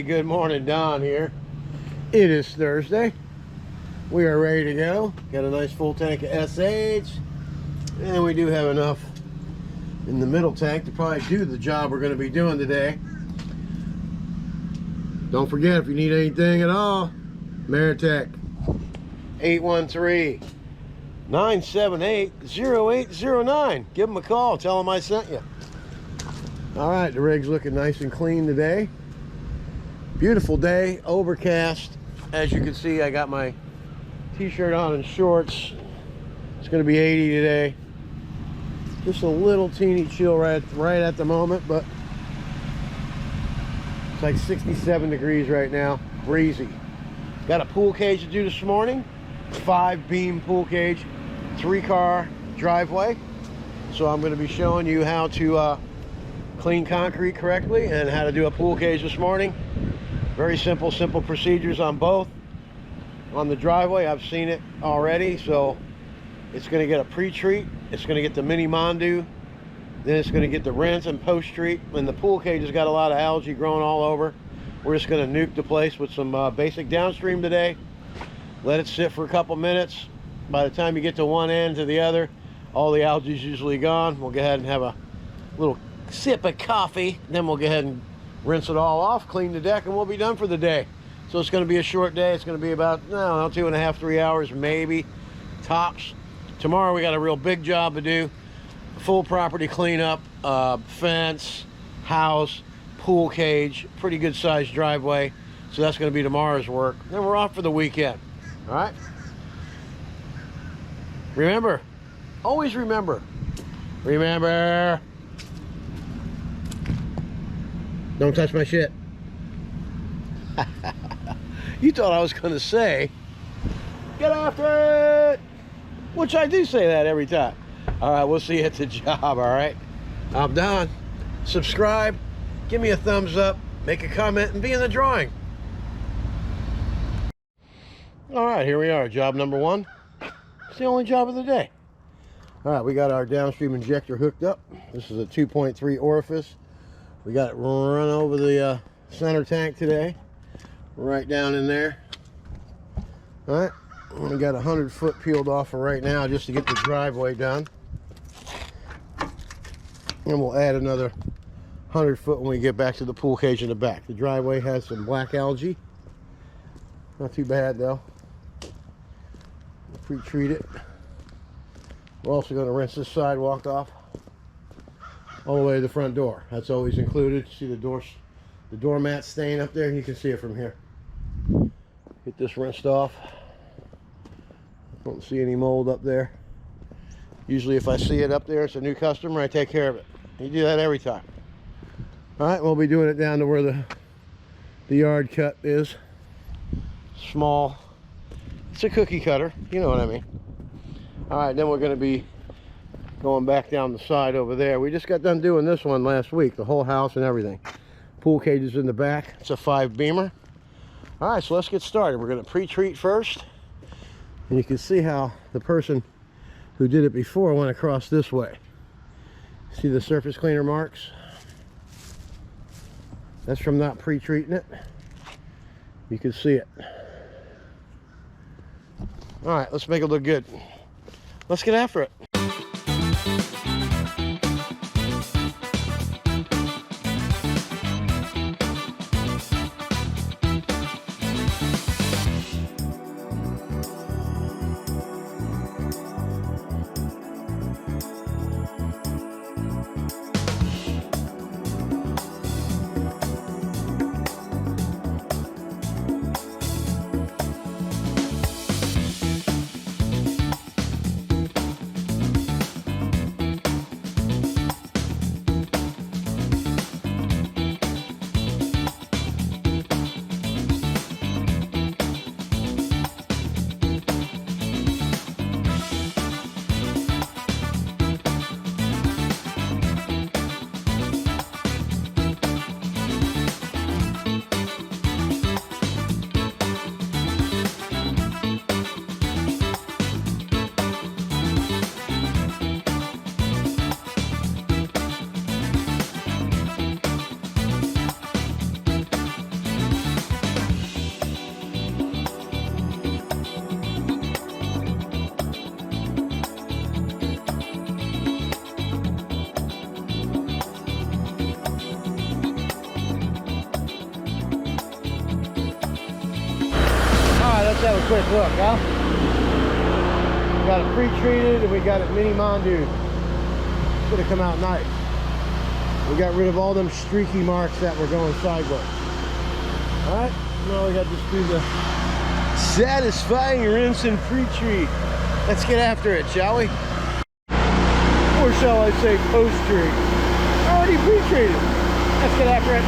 good morning, Don here. It is Thursday. We are ready to go. Got a nice full tank of SH, and we do have enough in the middle tank to probably do the job we're going to be doing today. Don't forget, if you need anything at all, Meritech 813-978-0809. Give them a call. Tell them I sent you. All right, the rig's looking nice and clean today. Beautiful day, overcast. As you can see, I got my t-shirt on and shorts. It's going to be 80 today. Just a little teeny chill right at the moment, but it's like 67 degrees right now. Breezy. Got a pool cage to do this morning. 5-beam pool cage, 3-car driveway. So I'm going to be showing you how to clean concrete correctly and how to do a pool cage this morning. Very simple procedures on both. On the driveway, I've seen it already, so it's going to get a pre-treat, it's going to get the mini Mondu, then it's going to get the rinse and post-treat. And the pool cage has got a lot of algae growing all over. We're just going to nuke the place with some basic downstream today. Let it sit for a couple minutes. By the time you get to one end to the other, all the algae is usually gone. We'll go ahead and have a little sip of coffee, then we'll go ahead and rinse it all off, clean the deck, and we'll be done for the day. So it's going to be a short day. It's going to be about, I don't know, 2.5 to 3 hours maybe, tops. Tomorrow we got a real big job to do. Full property cleanup, fence, house, pool cage, pretty good sized driveway. So that's going to be tomorrow's work. Then we're off for the weekend. All right? Remember, always remember, don't touch my shit. You thought I was going to say, get after it, which I do say that every time. All right, we'll see you at the job, all right? I'm Don. Subscribe, give me a thumbs up, make a comment, and be in the drawing. All right, here we are, job number 1. It's the only job of the day. All right, we got our downstream injector hooked up. This is a 2.3 orifice. We got it run over the center tank today, right down in there. All right, we got 100 foot peeled off for right now just to get the driveway done. And we'll add another 100 foot when we get back to the pool cage in the back. The driveway has some black algae. Not too bad though. We'll pre-treat it. We're also going to rinse this sidewalk off all the way to the front door. That's always included. See the doormat stain up there? You can see it from here. Get this rinsed off. Don't see any mold up there. Usually if I see it up there, it's a new customer, I take care of it. You do that every time. All right, we'll be doing it down to where the yard cut is. Small. It's a cookie cutter, you know what I mean. All right, then we're going to be going back down the side over there. We just got done doing this one last week, the whole house and everything. Pool cage is in the back. It's a 5-beamer. All right, so let's get started. We're going to pre-treat first. And you can see how the person who did it before went across this way. See the surface cleaner marks? That's from not pre-treating it. You can see it. All right, let's make it look good. Let's get after it. a quick look, huh? We got it pre-treated and we got it mini mondoed. It's gonna come out nice. We got rid of all them streaky marks that were going sideways. All right, now we got to just do the satisfying rinse and pre-treat. Let's get after it, shall we? Or shall I say post-treat? Already pre-treated. Let's get after it.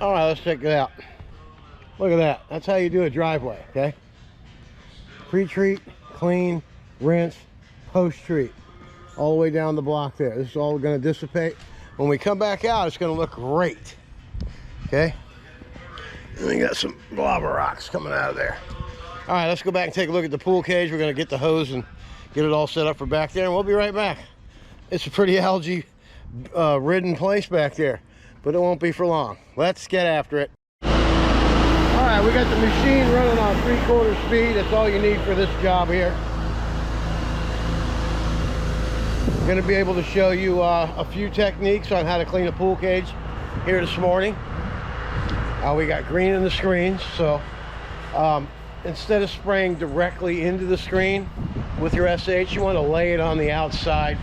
All right, let's check it out. Look at that. That's how you do a driveway, okay? Pre-treat, clean, rinse, post-treat. All the way down the block there. This is all going to dissipate. When we come back out, it's going to look great, okay? And we got some lava rocks coming out of there. All right, let's go back and take a look at the pool cage. We're going to get the hose and get it all set up for back there, and we'll be right back. It's a pretty algae ridden place back there, but it won't be for long. Let's get after it. All right, we got the machine running on 3/4 speed. That's all you need for this job here. I'm going to be able to show you a few techniques on how to clean a pool cage here this morning. We got green in the screens, so instead of spraying directly into the screen with your SH, you want to lay it on the outside.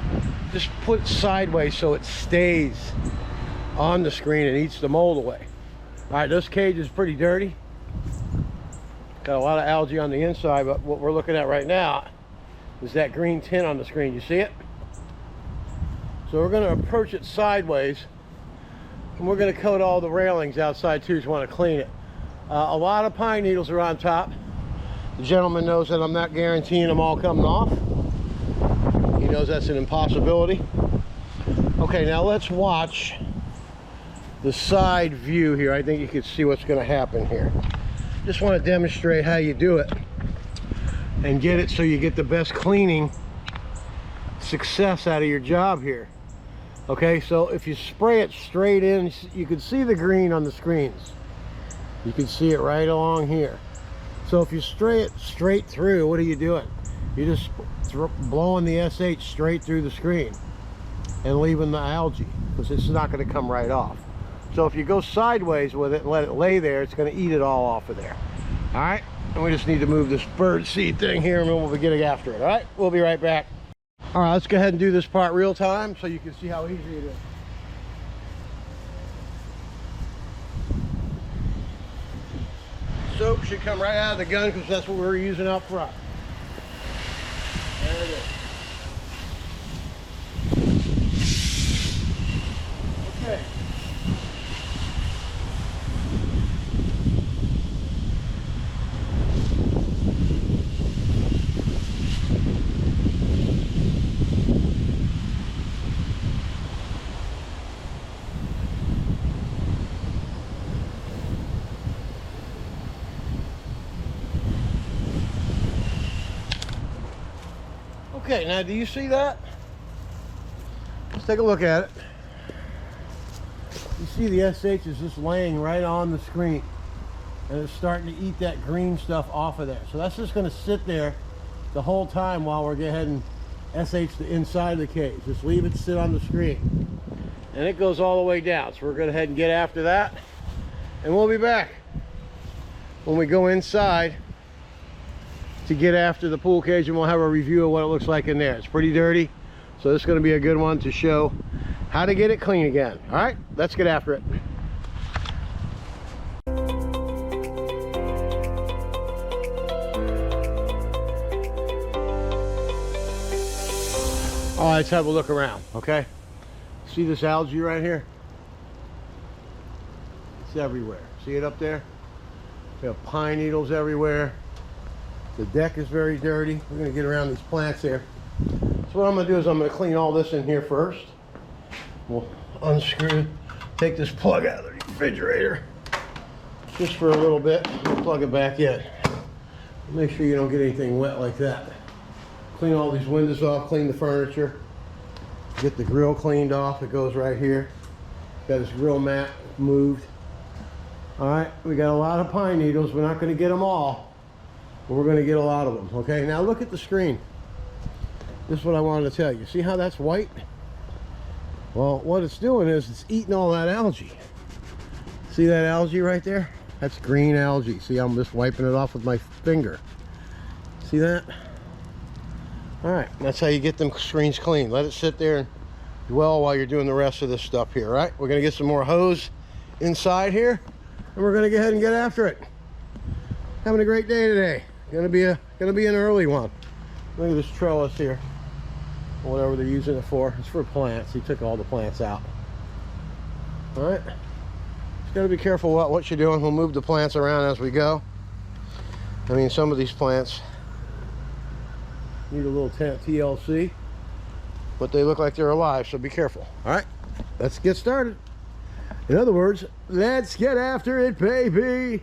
Just put it sideways so it stays on the screen and eats the mold away. All right, this cage is pretty dirty. Got a lot of algae on the inside, but what we're looking at right now is that green tint on the screen. You see it? So we're going to approach it sideways, and we're going to coat all the railings outside too. Just want to clean it. A lot of pine needles are on top. The gentleman knows that I'm not guaranteeing them all coming off. He knows that's an impossibility. Okay, now let's watch the side view here. I think you can see what's going to happen here. Just want to demonstrate how you do it and get it so you get the best cleaning success out of your job here. Okay, so if you spray it straight in, you can see the green on the screens. You can see it right along here. So if you spray it straight through, what are you doing? You're just blowing the SH straight through the screen and leaving the algae, because it's not going to come right off. So if you go sideways with it and let it lay there, it's going to eat it all off of there. All right, and we just need to move this bird seed thing here, and then we'll be getting after it. All right, we'll be right back. All right, let's go ahead and do this part real time so you can see how easy it is. Soap should come right out of the gun because that's what we're using up front. There it is. Okay. Okay, now do you see that? Let's take a look at it. You see the SH is just laying right on the screen, and it's starting to eat that green stuff off of there. So that's just going to sit there the whole time while we're going ahead and SH the inside of the cage. Just leave it sit on the screen, and it goes all the way down. So we're going to go ahead and get after that, and we'll be back when we go inside to get after the pool cage, and we'll have a review of what it looks like in there. It's pretty dirty, so this is going to be a good one to show how to get it clean again. All right, let's get after it. All right, let's have a look around, okay? See this algae right here? It's everywhere. See it up there? We have pine needles everywhere. The deck is very dirty. We're gonna get around these plants here. So what I'm gonna do is I'm gonna clean all this in here first. We'll unscrew, take this plug out of the refrigerator just for a little bit. We'll plug it back in. Make sure you don't get anything wet like that. Clean all these windows off, clean the furniture. Get the grill cleaned off, it goes right here. Got this grill mat moved. All right, we got a lot of pine needles. We're not gonna get them all, but we're gonna get a lot of them, okay? Now look at the screen. This is what I wanted to tell you. See how that's white? Well, what it's doing is it's eating all that algae. See that algae right there? That's green algae. See, I'm just wiping it off with my finger. See that? All right, that's how you get them screens clean. Let it sit there and dwell while you're doing the rest of this stuff here, all right? We're gonna get some more hose inside here, and we're gonna go ahead and get after it. Having a great day today. Gonna be an early one. Look at this trellis here. Whatever they're using it for. It's for plants. He took all the plants out. All right. Just got to be careful what you're doing. We'll move the plants around as we go. I mean, some of these plants need a little TLC, but they look like they're alive, so be careful. All right. Let's get started. In other words, let's get after it, baby.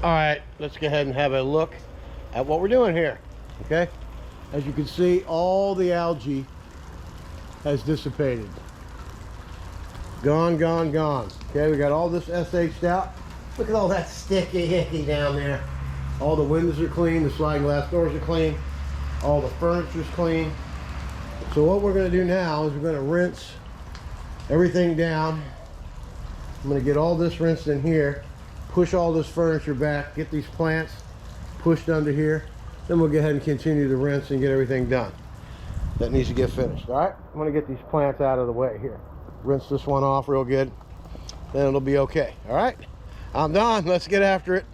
All right, let's go ahead and have a look at what we're doing here, okay? As you can see, all the algae has dissipated. Gone, gone, gone. Okay, we got all this SH'd out. Look at all that sticky hicky down there. All the windows are clean, the sliding glass doors are clean, all the furniture's clean. So what we're gonna do now is we're gonna rinse everything down. I'm gonna get all this rinsed in here, push all this furniture back, get these plants pushed under here. Then we'll go ahead and continue to rinse and get everything done that needs to get finished. All right, I'm gonna get these plants out of the way here. Rinse this one off real good, then it'll be okay. All right, I'm done. Let's get after it.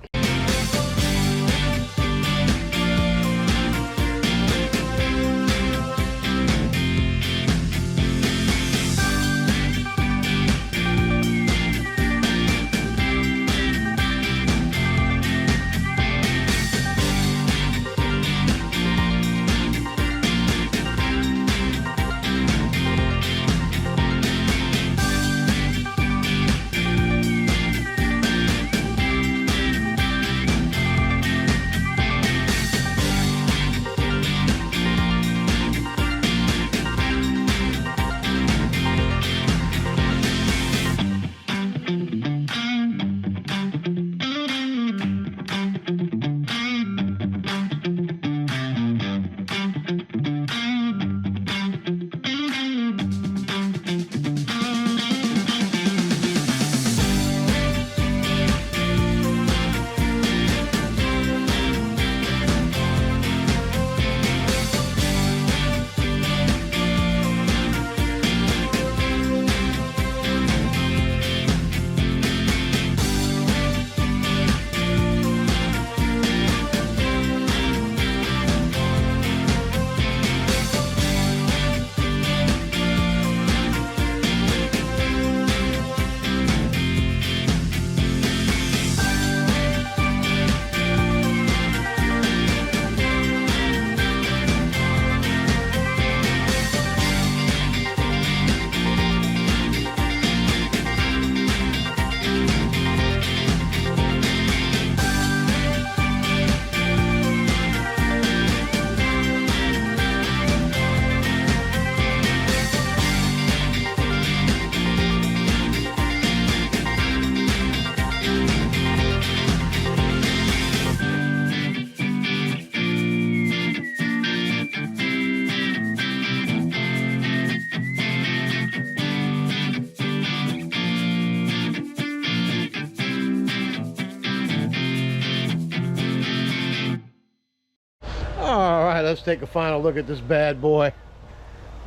let's take a final look at this bad boy.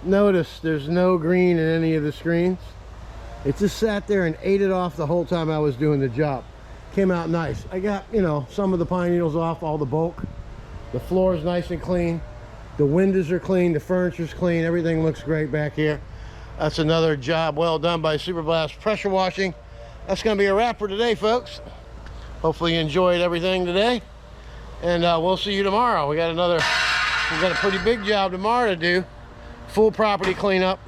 Notice there's no green in any of the screens. It just sat there and ate it off the whole time I was doing the job. Came out nice. I got, you know, some of the pine needles off, all the bulk. The floor is nice and clean. The windows are clean, the furniture's clean, everything looks great back here. That's another job well done by Super Blast Pressure Washing. That's gonna be a wrap for today, folks. Hopefully you enjoyed everything today. And we'll see you tomorrow. We got a pretty big job tomorrow to do. Full property cleanup.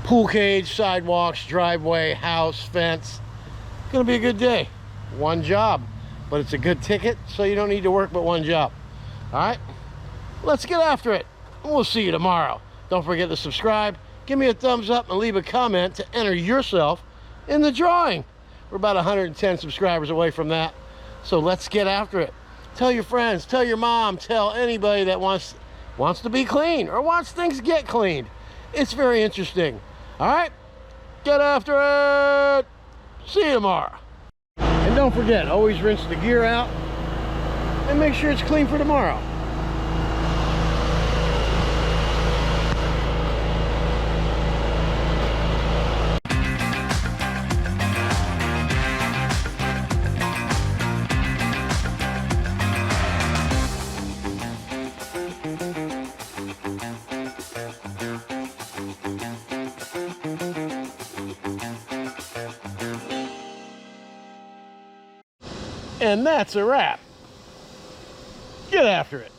Pool cage, sidewalks, driveway, house, fence. It's gonna be a good day. One job, but it's a good ticket, so you don't need to work but one job. All right, let's get after it. We'll see you tomorrow. Don't forget to subscribe, give me a thumbs up, and leave a comment to enter yourself in the drawing. We're about 110 subscribers away from that, so let's get after it. Tell your friends, tell your mom, tell anybody that wants to be clean or wants things get cleaned. It's very interesting. All right, get after it. See you tomorrow. And don't forget, always rinse the gear out and make sure it's clean for tomorrow. And that's a wrap. Get after it.